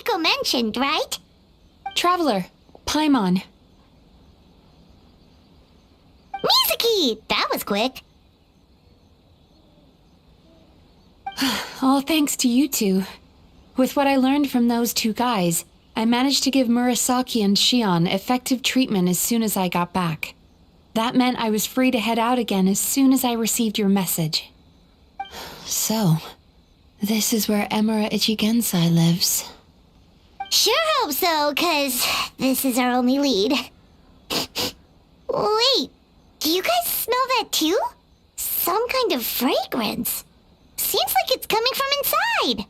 Marco mentioned, right? Traveler, Paimon. Mizuki! That was quick. All thanks to you two. With what I learned from those two guys, I managed to give Murasaki and Shion effective treatment as soon as I got back. That meant I was free to head out again as soon as I received your message. So, this is where Emura Ichigensai lives. Sure hope so, 'cause this is our only lead. Wait, do you guys smell that too? Some kind of fragrance. Seems like it's coming from inside.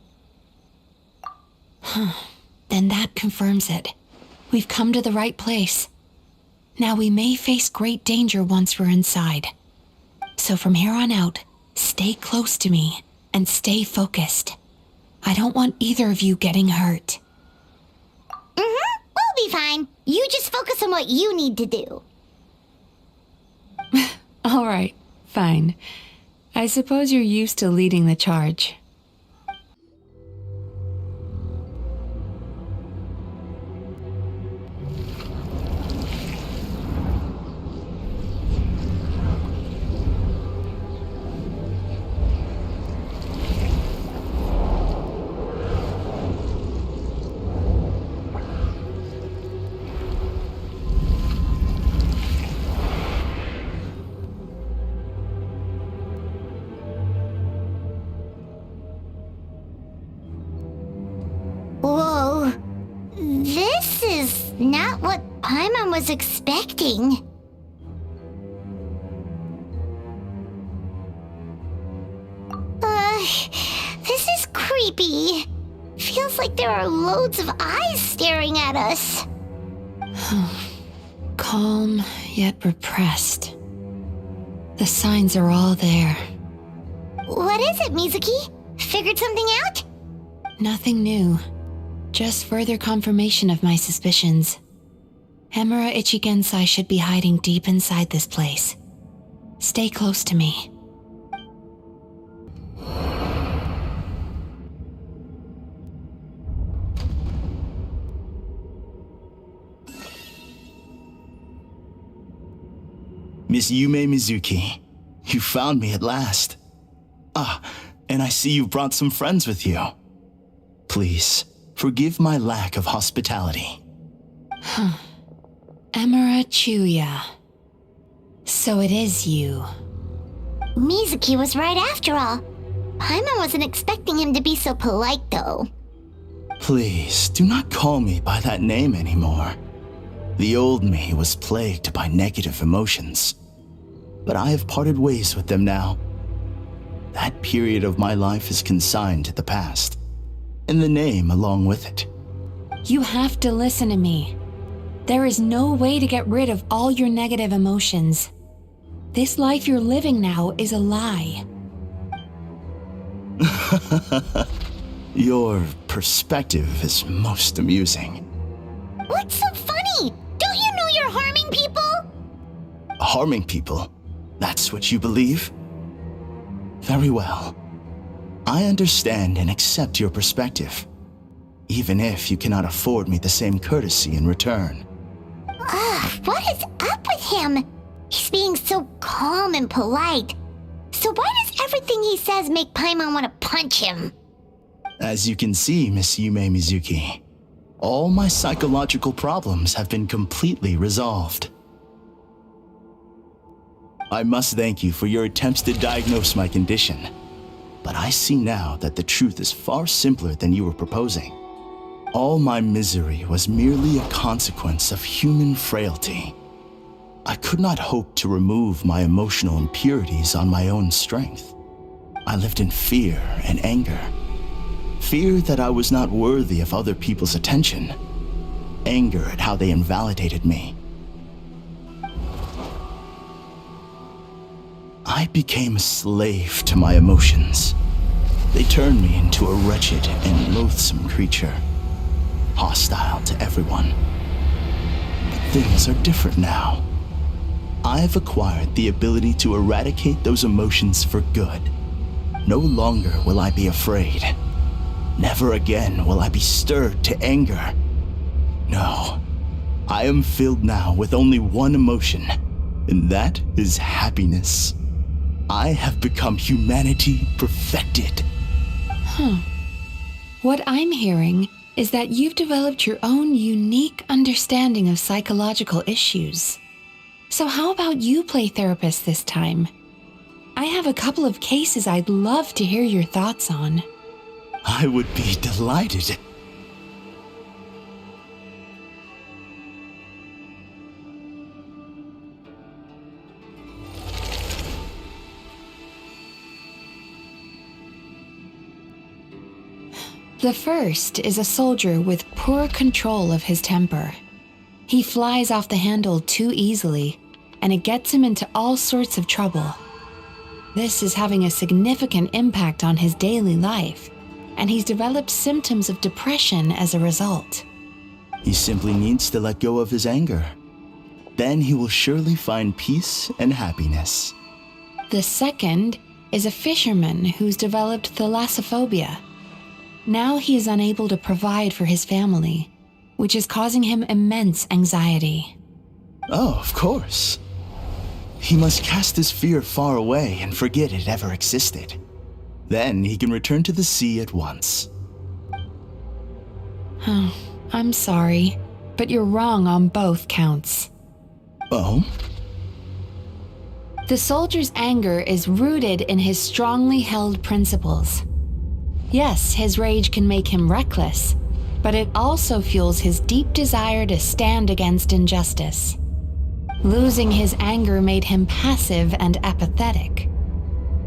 Then that confirms it. We've come to the right place. Now we may face great danger once we're inside. So from here on out, stay close to me and stay focused. I don't want either of you getting hurt. We'll be fine. You just focus on what you need to do. All right, fine. I suppose you're used to leading the charge. Whoa. This is not what Paimon was expecting. This is creepy. Feels like there are loads of eyes staring at us. Calm, yet repressed. The signs are all there. What is it, Mizuki? Figured something out? Nothing new. Just further confirmation of my suspicions. Emura Ichigensai should be hiding deep inside this place. Stay close to me. Miss Yume Mizuki, you found me at last. And I see you brought some friends with you. Please, forgive my lack of hospitality. Emura Chuya. So it is you. Mizuki was right after all. Paimon wasn't expecting him to be so polite, though. Please, do not call me by that name anymore. The old me was plagued by negative emotions, but I have parted ways with them now. That period of my life is consigned to the past, and the name along with it. You have to listen to me. There is no way to get rid of all your negative emotions. This life you're living now is a lie. Your perspective is most amusing. What's so funny? Don't you know you're harming people? Harming people? That's what you believe? Very well. I understand and accept your perspective, even if you cannot afford me the same courtesy in return. What is up with him? He's being so calm and polite. So why does everything he says make Paimon want to punch him? As you can see, Miss Yume Mizuki, all my psychological problems have been completely resolved. I must thank you for your attempts to diagnose my condition, but I see now that the truth is far simpler than you were proposing. All my misery was merely a consequence of human frailty. I could not hope to remove my emotional impurities on my own strength. I lived in fear and anger. Fear that I was not worthy of other people's attention. Anger at how they invalidated me. I became a slave to my emotions. They turned me into a wretched and loathsome creature, hostile to everyone. But things are different now. I've acquired the ability to eradicate those emotions for good. No longer will I be afraid. Never again will I be stirred to anger. No, I am filled now with only one emotion, and that is happiness. I have become humanity perfected. What I'm hearing is that you've developed your own unique understanding of psychological issues. So how about you play therapist this time? I have a couple of cases I'd love to hear your thoughts on. I would be delighted. The first is a soldier with poor control of his temper. He flies off the handle too easily, and it gets him into all sorts of trouble. This is having a significant impact on his daily life, and he's developed symptoms of depression as a result. He simply needs to let go of his anger. Then he will surely find peace and happiness. The second is a fisherman who's developed thalassophobia. Now he is unable to provide for his family, which is causing him immense anxiety. Oh, of course. He must cast his fear far away and forget it ever existed. Then he can return to the sea at once. Oh, I'm sorry, but you're wrong on both counts. Oh? The soldier's anger is rooted in his strongly held principles. Yes, his rage can make him reckless, but it also fuels his deep desire to stand against injustice. Losing his anger made him passive and apathetic.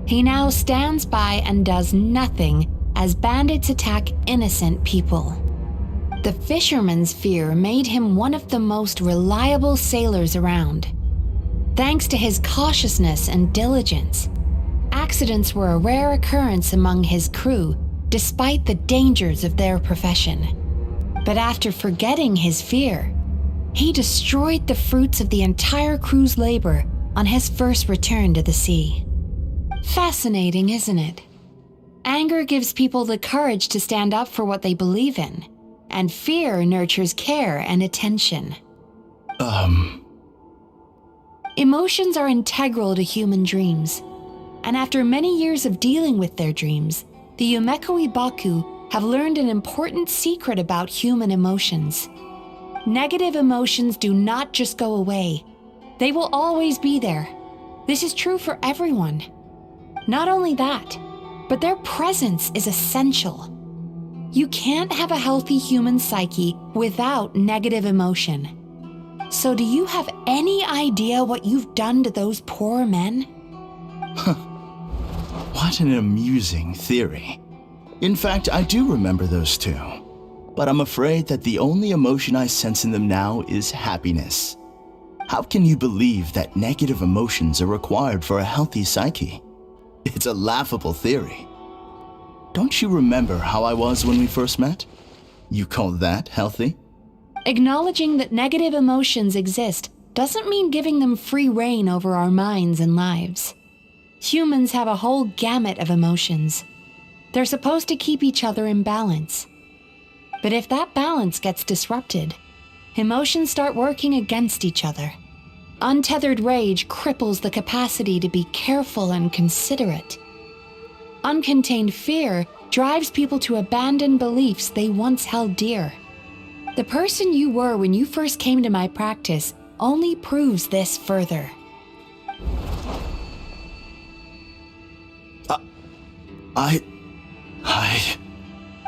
He now stands by and does nothing as bandits attack innocent people. The fisherman's fear made him one of the most reliable sailors around. Thanks to his cautiousness and diligence, accidents were a rare occurrence among his crew despite the dangers of their profession. But after forgetting his fear, he destroyed the fruits of the entire crew's labor on his first return to the sea. Fascinating, isn't it? Anger gives people the courage to stand up for what they believe in, and fear nurtures care and attention. Emotions are integral to human dreams, and after many years of dealing with their dreams, the Yumekoi Baku have learned an important secret about human emotions. Negative emotions do not just go away. They will always be there. This is true for everyone. Not only that, but their presence is essential. You can't have a healthy human psyche without negative emotion. So do you have any idea what you've done to those poor men? What an amusing theory. In fact, I do remember those two. But I'm afraid that the only emotion I sense in them now is happiness. How can you believe that negative emotions are required for a healthy psyche? It's a laughable theory. Don't you remember how I was when we first met? You call that healthy? Acknowledging that negative emotions exist doesn't mean giving them free rein over our minds and lives. Humans have a whole gamut of emotions. They're supposed to keep each other in balance. But if that balance gets disrupted, emotions start working against each other. Untethered rage cripples the capacity to be careful and considerate. Uncontained fear drives people to abandon beliefs they once held dear. The person you were when you first came to my practice only proves this further.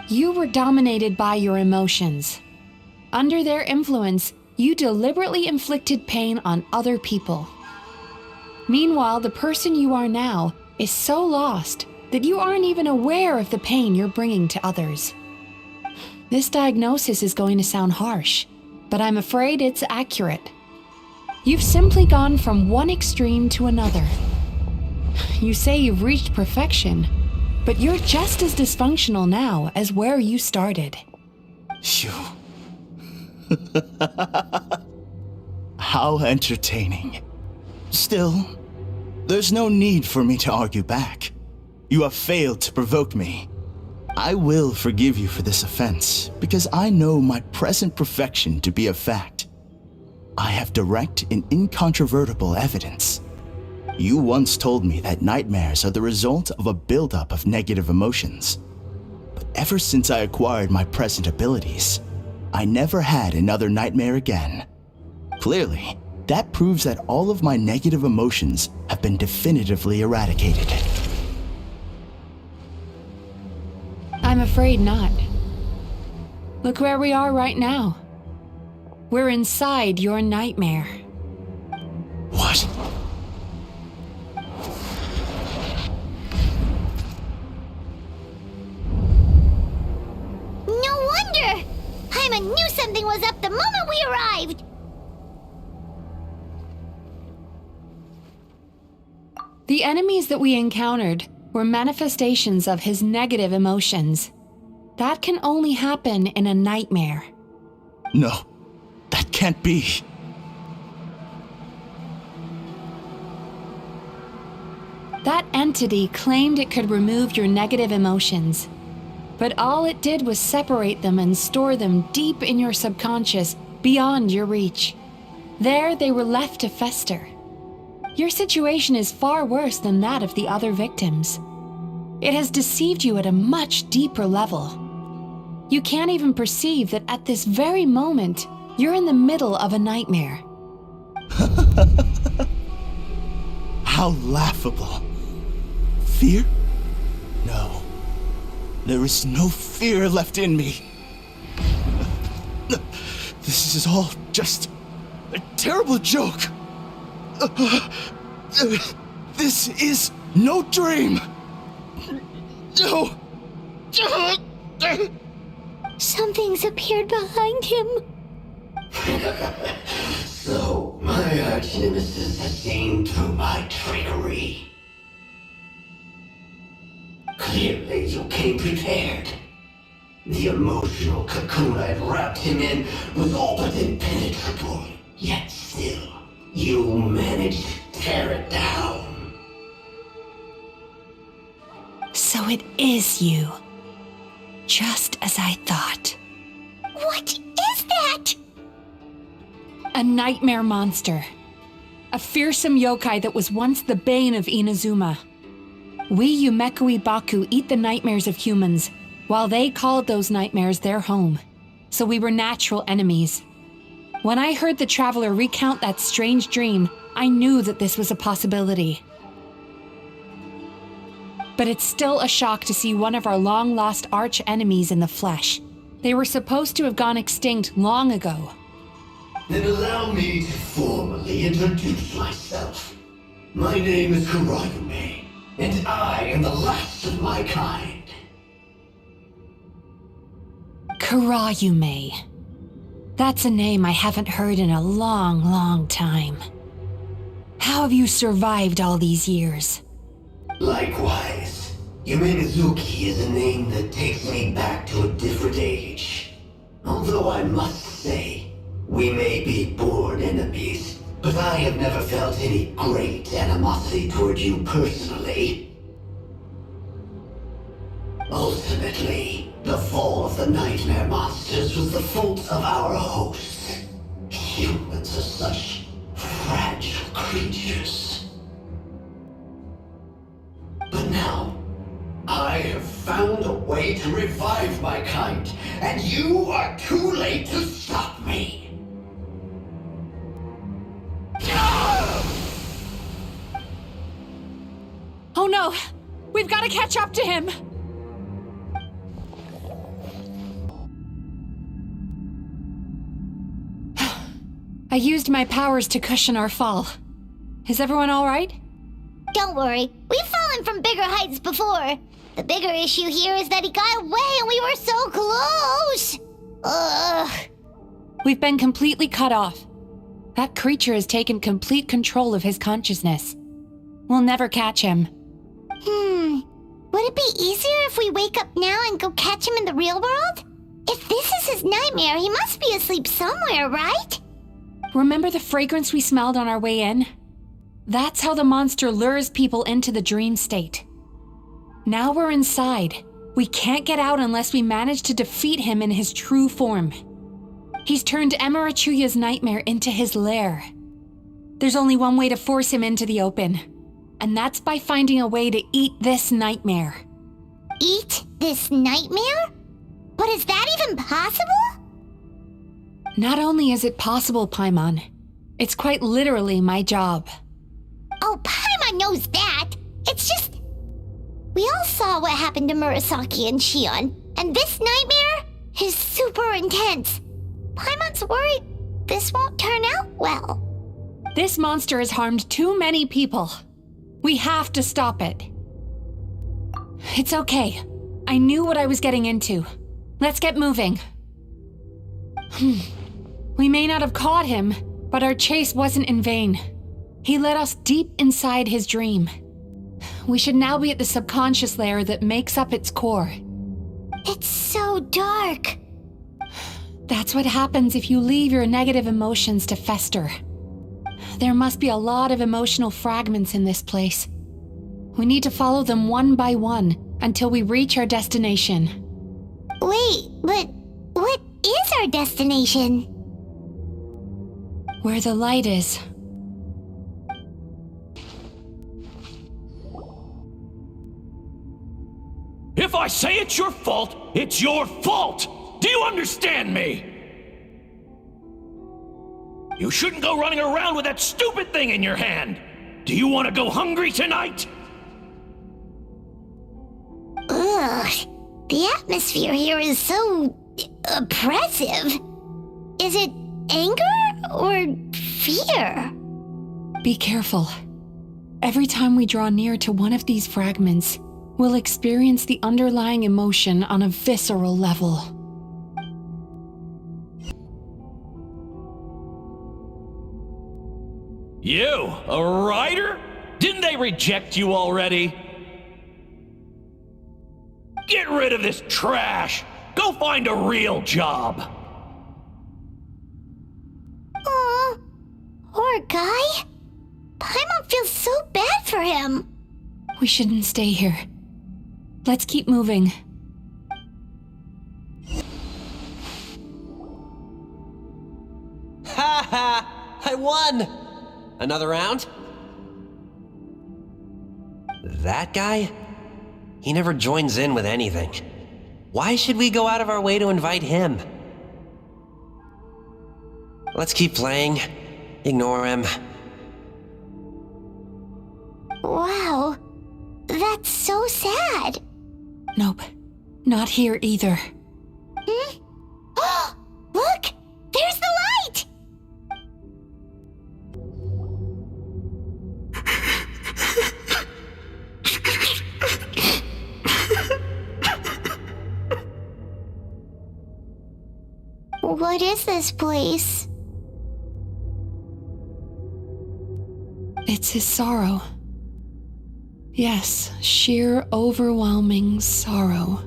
You were dominated by your emotions. Under their influence, you deliberately inflicted pain on other people. Meanwhile, the person you are now is so lost that you aren't even aware of the pain you're bringing to others. This diagnosis is going to sound harsh, but I'm afraid it's accurate. You've simply gone from one extreme to another. You say you've reached perfection, but you're just as dysfunctional now as where you started. Phew. How entertaining. Still, there's no need for me to argue back. You have failed to provoke me. I will forgive you for this offense because I know my present perfection to be a fact. I have direct and incontrovertible evidence. You once told me that nightmares are the result of a buildup of negative emotions. But ever since I acquired my present abilities, I never had another nightmare again. Clearly, that proves that all of my negative emotions have been definitively eradicated. I'm afraid not. Look where we are right now. We're inside your nightmare. What? No wonder! Paimon knew something was up the moment we arrived! The enemies that we encountered were manifestations of his negative emotions. That can only happen in a nightmare. No, that can't be. That entity claimed it could remove your negative emotions, but all it did was separate them and store them deep in your subconscious, beyond your reach. There they were left to fester. Your situation is far worse than that of the other victims. It has deceived you at a much deeper level. You can't even perceive that at this very moment, you're in the middle of a nightmare. How laughable. Fear? No. There is no fear left in me. This is all just a terrible joke. This is no dream. No. Something's appeared behind him. So, my arch-nemesis has seen through my trickery. Clearly, you came prepared. The emotional cocoon I'd wrapped him in was all but impenetrable. Yet still, you managed to tear it down. So it is you. Just as I thought. What is that? A nightmare monster. A fearsome yokai that was once the bane of Inazuma. We Yumekui Baku eat the nightmares of humans, while they called those nightmares their home. So we were natural enemies. When I heard the traveler recount that strange dream, I knew that this was a possibility. But it's still a shock to see one of our long-lost arch-enemies in the flesh. They were supposed to have gone extinct long ago. Then allow me to formally introduce myself. My name is Kurayume, and I am the last of my kind. Kurayume. That's a name I haven't heard in a long, long time. How have you survived all these years? Likewise, Yumenazuki is a name that takes me back to a different age. Although I must say, we may be born enemies, but I have never felt any great animosity toward you personally. Ultimately, the fall of the nightmare monsters was the fault of our hosts. Humans are such fragile creatures. But now, I have found a way to revive my kind, and you are too late to stop me. Oh no! We've got to catch up to him! I used my powers to cushion our fall. Is everyone all right? Don't worry, we've fallen from bigger heights before. The bigger issue here is that he got away and we were so close. Ugh. We've been completely cut off. That creature has taken complete control of his consciousness. We'll never catch him. Would it be easier if we wake up now and go catch him in the real world? If this is his nightmare, he must be asleep somewhere, right? Remember the fragrance we smelled on our way in? That's how the monster lures people into the dream state. Now we're inside, We can't get out unless we manage to defeat him in his true form. He's turned Melancholia's nightmare into his lair. There's only one way to force him into the open, and that's by finding a way to eat this nightmare. Eat this nightmare? But is that even possible? Not only is it possible, Paimon, it's quite literally my job. Oh, Paimon knows that. It's just... We all saw what happened to Murasaki and Shion, and this nightmare is super intense. Paimon's worried this won't turn out well. This monster has harmed too many people. We have to stop it. It's okay. I knew what I was getting into. Let's get moving. We may not have caught him, but our chase wasn't in vain. He led us deep inside his dream. We should now be at the subconscious layer that makes up its core. It's so dark. That's what happens if you leave your negative emotions to fester. There must be a lot of emotional fragments in this place. We need to follow them one by one until we reach our destination. Wait, but what is our destination? Where the light is. If I say it's your fault, it's your fault! Do you understand me? You shouldn't go running around with that stupid thing in your hand! Do you want to go hungry tonight? Ugh, the atmosphere here is so oppressive. Is it anger or fear? Be careful. Every time we draw near to one of these fragments, we'll experience the underlying emotion on a visceral level. You, a writer? Didn't they reject you already? Get rid of this trash! Go find a real job! Aw, poor guy. Paimon feels so bad for him. We shouldn't stay here. Let's keep moving. Ha ha! I won! Another round? That guy? He never joins in with anything. Why should we go out of our way to invite him? Let's keep playing. Ignore him. Wow, that's so sad. Nope, not here either. Look, there's the light! What is this place? It's his sorrow. Yes, sheer, overwhelming sorrow.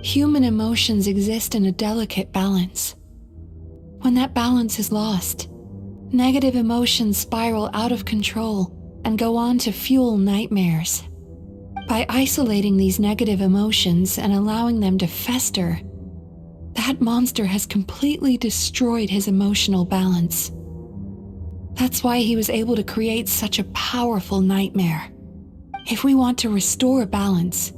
Human emotions exist in a delicate balance. When that balance is lost, negative emotions spiral out of control and go on to fuel nightmares. By isolating these negative emotions and allowing them to fester, that monster has completely destroyed his emotional balance. That's why he was able to create such a powerful nightmare. If we want to restore balance,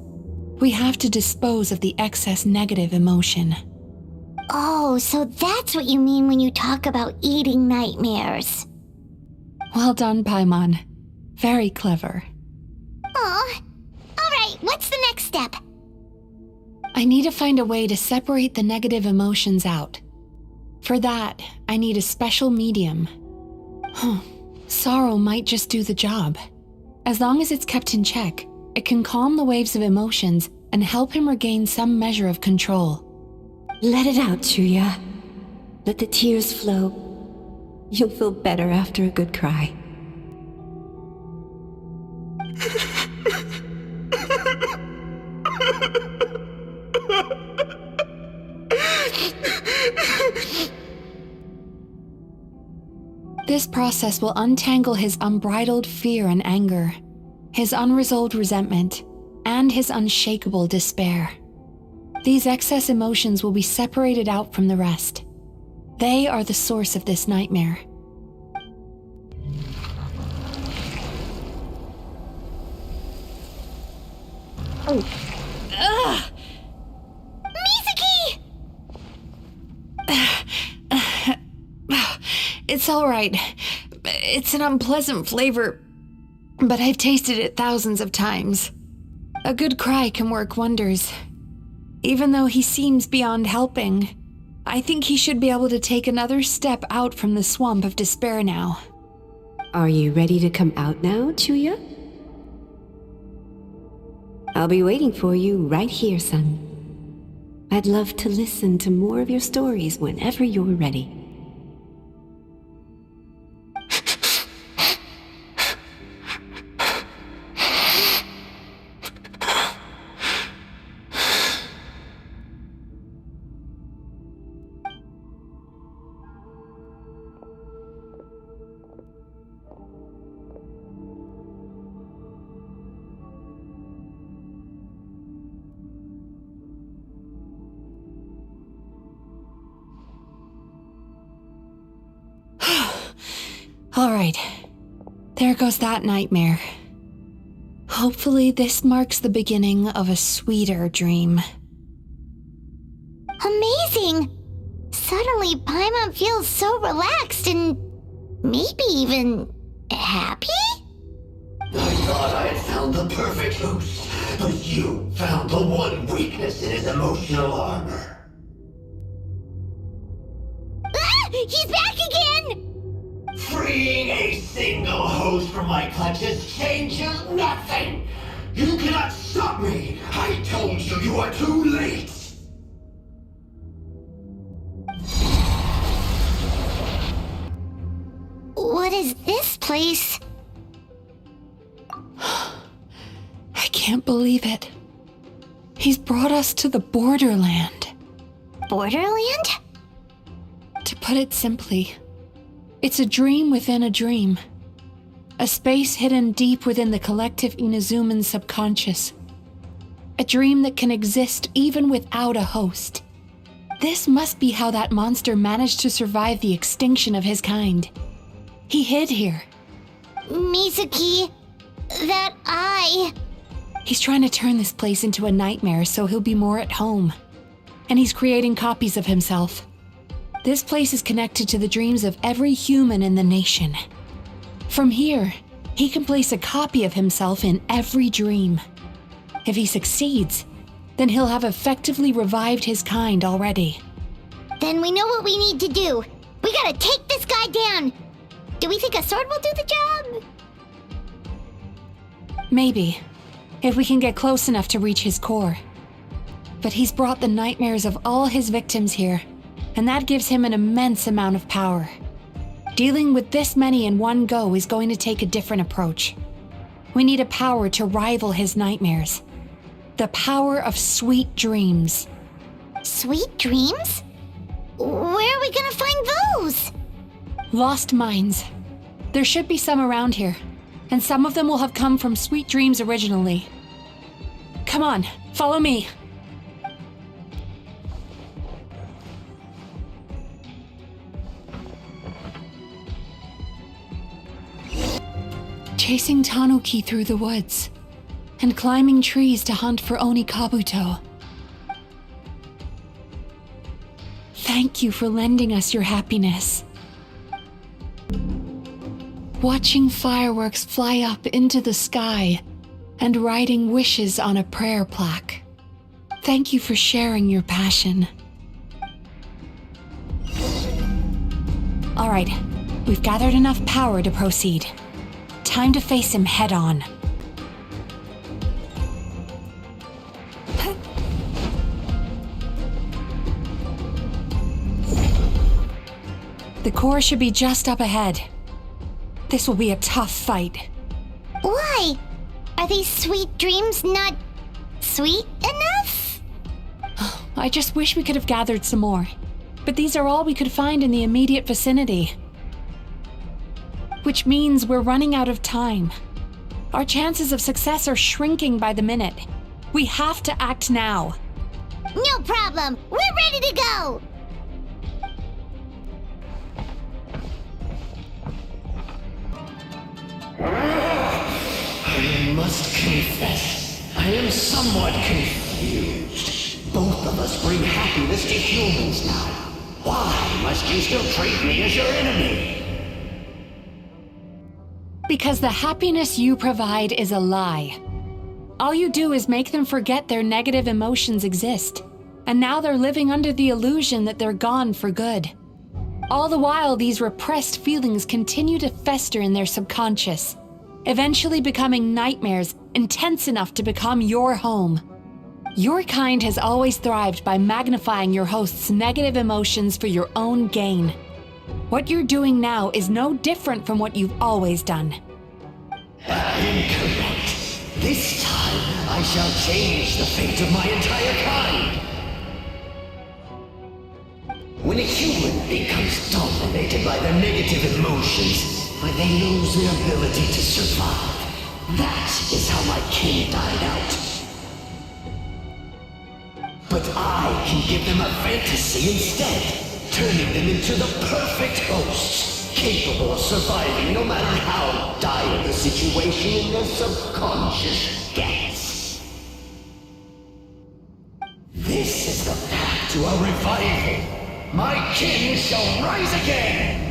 we have to dispose of the excess negative emotion. Oh, so that's what you mean when you talk about eating nightmares. Well done, Paimon. Very clever. Aw. Alright, what's the next step? I need to find a way to separate the negative emotions out. For that, I need a special medium. Sorrow might just do the job. As long as it's kept in check, it can calm the waves of emotions and help him regain some measure of control. Let it out, Chuya. Let the tears flow. You'll feel better after a good cry. This process will untangle his unbridled fear and anger, his unresolved resentment, and his unshakable despair. These excess emotions will be separated out from the rest. They are the source of this nightmare. Mizuki! It's all right. It's an unpleasant flavor, but I've tasted it thousands of times. A good cry can work wonders. Even though he seems beyond helping, I think he should be able to take another step out from the swamp of despair now. Are you ready to come out now, Chuya? I'll be waiting for you right here, son. I'd love to listen to more of your stories whenever you're ready. All right, there goes that nightmare. Hopefully this marks the beginning of a sweeter dream. Amazing! Suddenly, Paimon feels so relaxed and maybe even happy? I thought I had found the perfect host, but you found the one weakness in his emotional armor. Ah! He's back again! Freeing a single host from my clutches changes nothing! You cannot stop me! I told you you are too late! What is this place? I can't believe it. He's brought us to the borderland. Borderland? To put it simply, it's a dream within a dream. A space hidden deep within the collective Inazuman subconscious. A dream that can exist even without a host. This must be how that monster managed to survive the extinction of his kind. He hid here. Mizuki, that eye. He's trying to turn this place into a nightmare so he'll be more at home. And he's creating copies of himself. This place is connected to the dreams of every human in the nation. From here, he can place a copy of himself in every dream. If he succeeds, then he'll have effectively revived his kind already. Then we know what we need to do. We gotta take this guy down. Do we think a sword will do the job? Maybe, if we can get close enough to reach his core. But he's brought the nightmares of all his victims here, and that gives him an immense amount of power. Dealing with this many in one go is going to take a different approach. We need a power to rival his nightmares. The power of sweet dreams. Sweet dreams? Where are we gonna find those? Lost minds. There should be some around here, and some of them will have come from sweet dreams originally. Come on, follow me. Chasing tanuki through the woods, and climbing trees to hunt for Onikabuto. Thank you for lending us your happiness. Watching fireworks fly up into the sky and writing wishes on a prayer plaque. Thank you for sharing your passion. All right, we've gathered enough power to proceed. Time to face him head on. The core should be just up ahead. This will be a tough fight. Why? Are these sweet dreams not sweet enough? I just wish we could have gathered some more. But these are all we could find in the immediate vicinity. Which means we're running out of time. Our chances of success are shrinking by the minute. We have to act now. No problem. We're ready to go. I must confess, I am somewhat confused. Both of us bring happiness to humans now. Why must you still treat me as your enemy? Because the happiness you provide is a lie. All you do is make them forget their negative emotions exist. And now they're living under the illusion that they're gone for good. All the while, these repressed feelings continue to fester in their subconscious, eventually becoming nightmares intense enough to become your home. Your kind has always thrived by magnifying your host's negative emotions for your own gain. What you're doing now is no different from what you've always done. Incorrect. This time, I shall change the fate of my entire kind. When a human becomes dominated by their negative emotions, when they lose their ability to survive, that is how my kin died out. But I can give them a fantasy instead, turning them into the perfect hosts, capable of surviving no matter how dire the situation in their subconscious gets. This is the path to a revival. My kin shall rise again!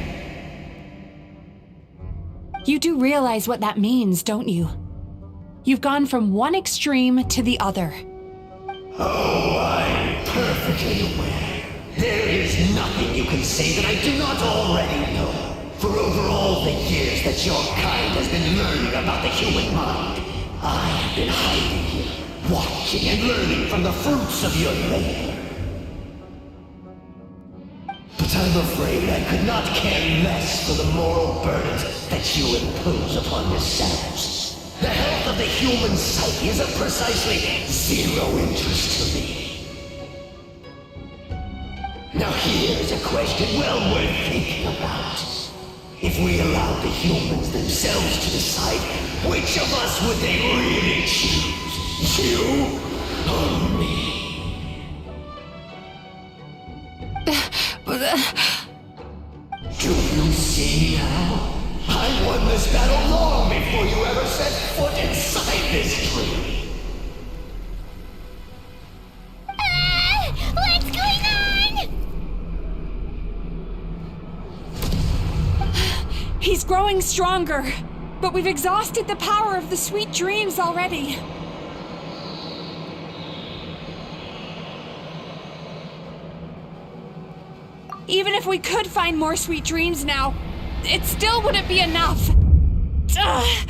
You do realize what that means, don't you? You've gone from one extreme to the other. Oh, I'm perfectly aware. There is nothing you can say that I do not already know. For over all the years that your kind has been learning about the human mind, I have been hiding here, watching and learning from the fruits of your labor. But I'm afraid I could not care less for the moral burdens that you impose upon yourselves. The health of the human psyche is of precisely zero interest to me. Now here's a question well worth thinking about. If we allowed the humans themselves to decide, which of us would they really choose? You or me? Do you see now? I won this battle long before you ever set foot inside this tree. What's going on? He's growing stronger, but we've exhausted the power of the sweet dreams already. Even if we could find more sweet dreams now, it still wouldn't be enough. Ugh.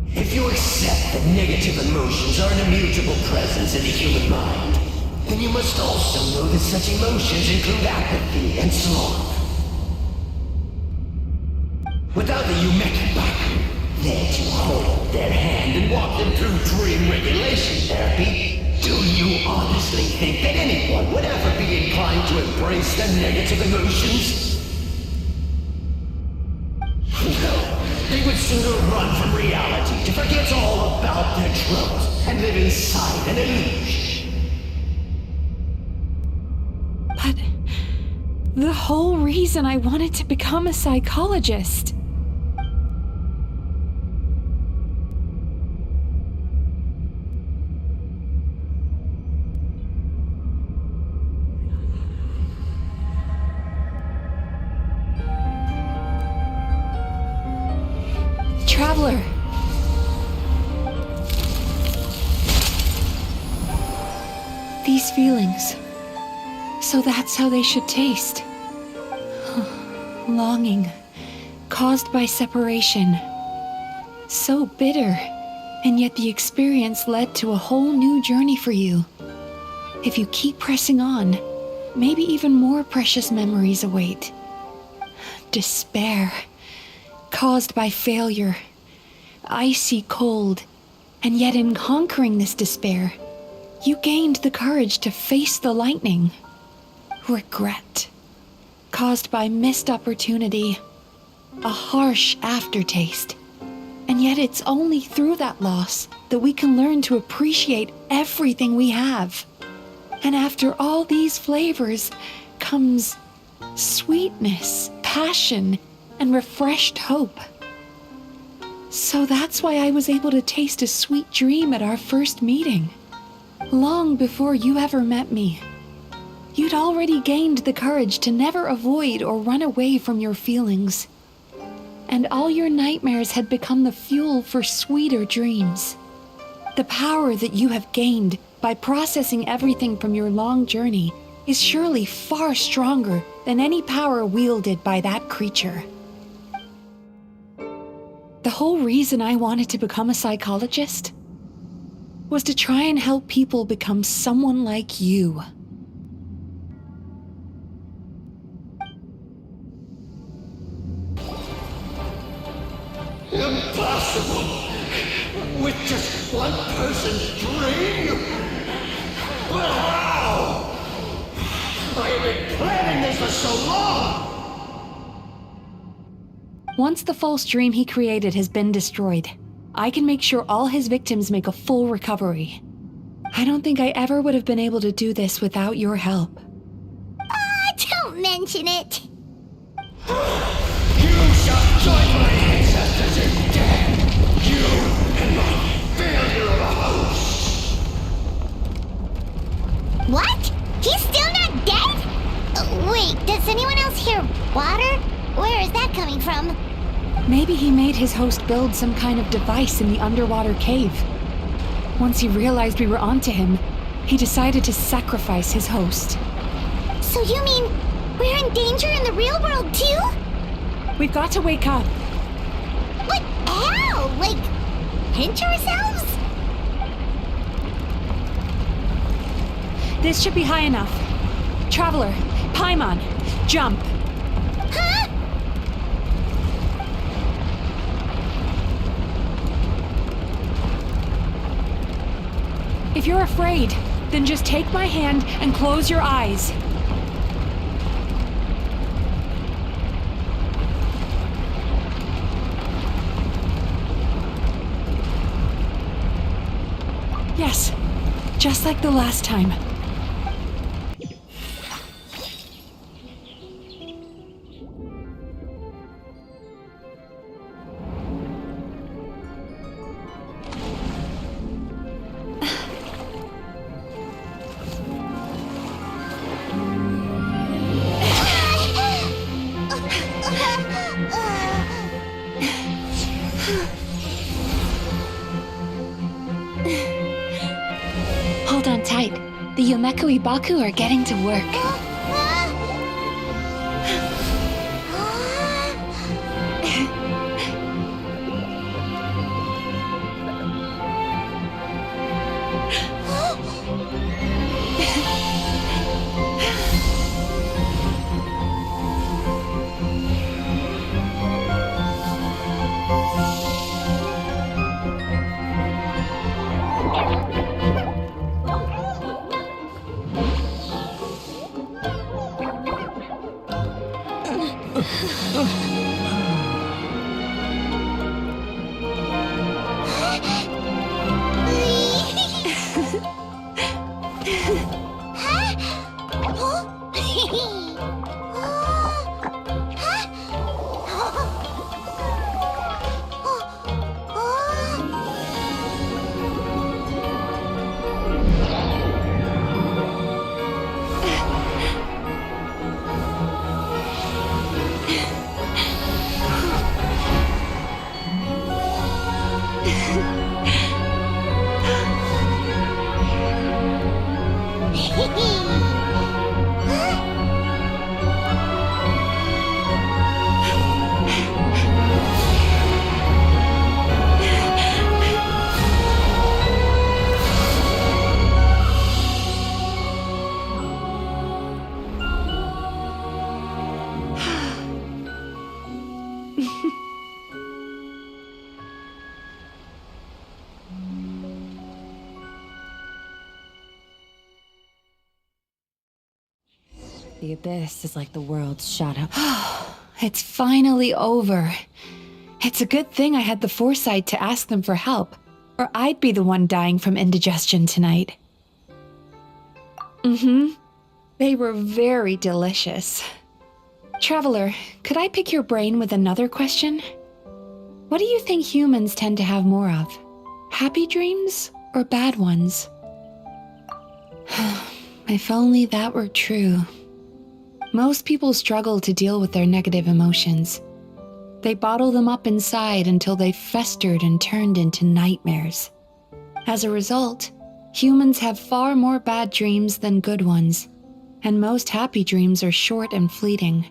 If you accept that negative emotions are an immutable presence in the human mind, then you must also know that such emotions include apathy and sloth. Without the Yumekibaku there to hold their hand and walk them through dream regulation therapy, do you honestly think that anyone would ever be inclined to embrace their negative emotions? No, they would sooner run from reality to forget all about their troubles and live inside an illusion. But the whole reason I wanted to become a psychologist. Traveler. These feelings. So that's how they should taste. Longing, caused by separation. So bitter, and yet the experience led to a whole new journey for you. If you keep pressing on, maybe even more precious memories await. Despair, caused by failure. Icy cold, and yet in conquering this despair, you gained the courage to face the lightning. Regret, caused by missed opportunity, a harsh aftertaste, And yet it's only through that loss that we can learn to appreciate everything we have. And after all these flavors comes sweetness, passion, and refreshed hope. So that's why I was able to taste a sweet dream at our first meeting. Long before you ever met me, you'd already gained the courage to never avoid or run away from your feelings. And all your nightmares had become the fuel for sweeter dreams. The power that you have gained by processing everything from your long journey is surely far stronger than any power wielded by that creature. The whole reason I wanted to become a psychologist was to try and help people become someone like you. Impossible! With just one person's dream? But how? I have been planning this for so long! Once the false dream he created has been destroyed, I can make sure all his victims make a full recovery. I don't think I ever would have been able to do this without your help. Don't mention it. You shall join my ancestors in death! You and my failure of a host! What? He's still not dead? Wait, does anyone else hear water? Where is that coming from? Maybe he made his host build some kind of device in the underwater cave. Once he realized we were onto him, he decided to sacrifice his host. So you mean we're in danger in the real world too? We've got to wake up. But how? Like, pinch ourselves? This should be high enough. Traveler, Paimon, jump. Huh? If you're afraid, then just take my hand and close your eyes. Yes, just like the last time. Hold on tight. The Yomeku Ibaku are getting to work. The abyss is like the world's shadow. It's finally over. It's a good thing I had the foresight to ask them for help, or I'd be the one dying from indigestion tonight. They were very delicious. Traveler, could I pick your brain with another question? What do you think humans tend to have more of? Happy dreams or bad ones? If only that were true. Most people struggle to deal with their negative emotions. They bottle them up inside until they've festered and turned into nightmares. As a result, humans have far more bad dreams than good ones, and most happy dreams are short and fleeting.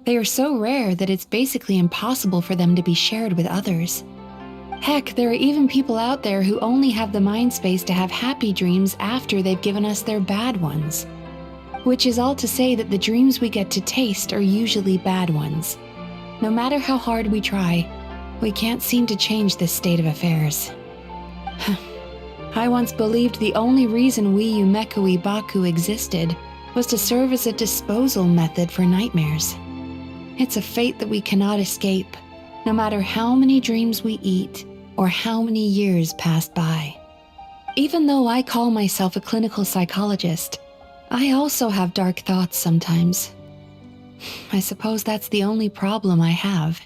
They are so rare that it's basically impossible for them to be shared with others. Heck, there are even people out there who only have the mind space to have happy dreams after they've given us their bad ones. Which is all to say that the dreams we get to taste are usually bad ones. No matter how hard we try, we can't seem to change this state of affairs. I once believed the only reason we Yumeku Baku existed was to serve as a disposal method for nightmares. It's a fate that we cannot escape, no matter how many dreams we eat or how many years pass by. Even though I call myself a clinical psychologist, I also have dark thoughts sometimes. I suppose that's the only problem I have.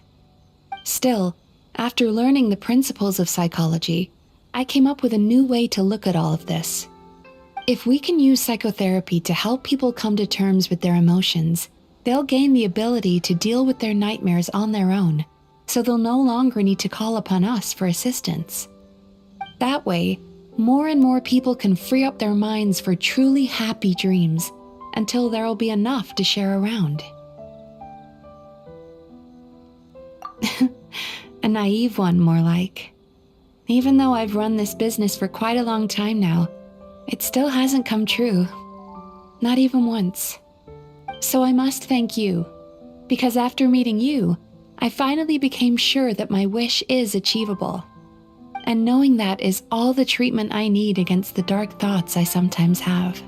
Still, after learning the principles of psychology, I came up with a new way to look at all of this. If we can use psychotherapy to help people come to terms with their emotions, they'll gain the ability to deal with their nightmares on their own, so they'll no longer need to call upon us for assistance. That way, more and more people can free up their minds for truly happy dreams until there'll be enough to share around. A naive one, more like. Even though I've run this business for quite a long time now, it still hasn't come true. Not even once. So I must thank you, because after meeting you, I finally became sure that my wish is achievable. And knowing that is all the treatment I need against the dark thoughts I sometimes have.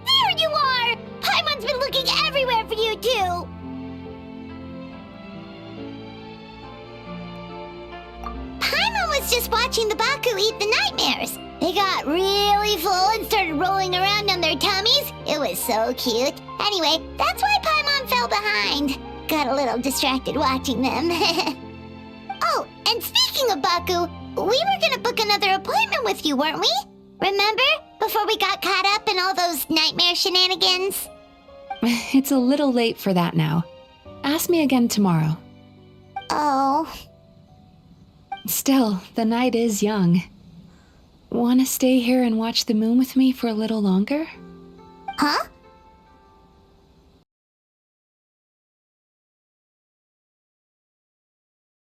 There you are! Paimon's been looking everywhere for you, too! Paimon was just watching the Baku eat the nightmares. They got really full and started rolling around on their tummies. It was so cute. Anyway, that's why Paimon fell behind. Got a little distracted watching them. Oh, and speaking of Baku, we were gonna book another appointment with you, weren't we? Remember? Before we got caught up in all those nightmare shenanigans? It's a little late for that now. Ask me again tomorrow. Oh. Still, the night is young. Want to stay here and watch the moon with me for a little longer? Huh?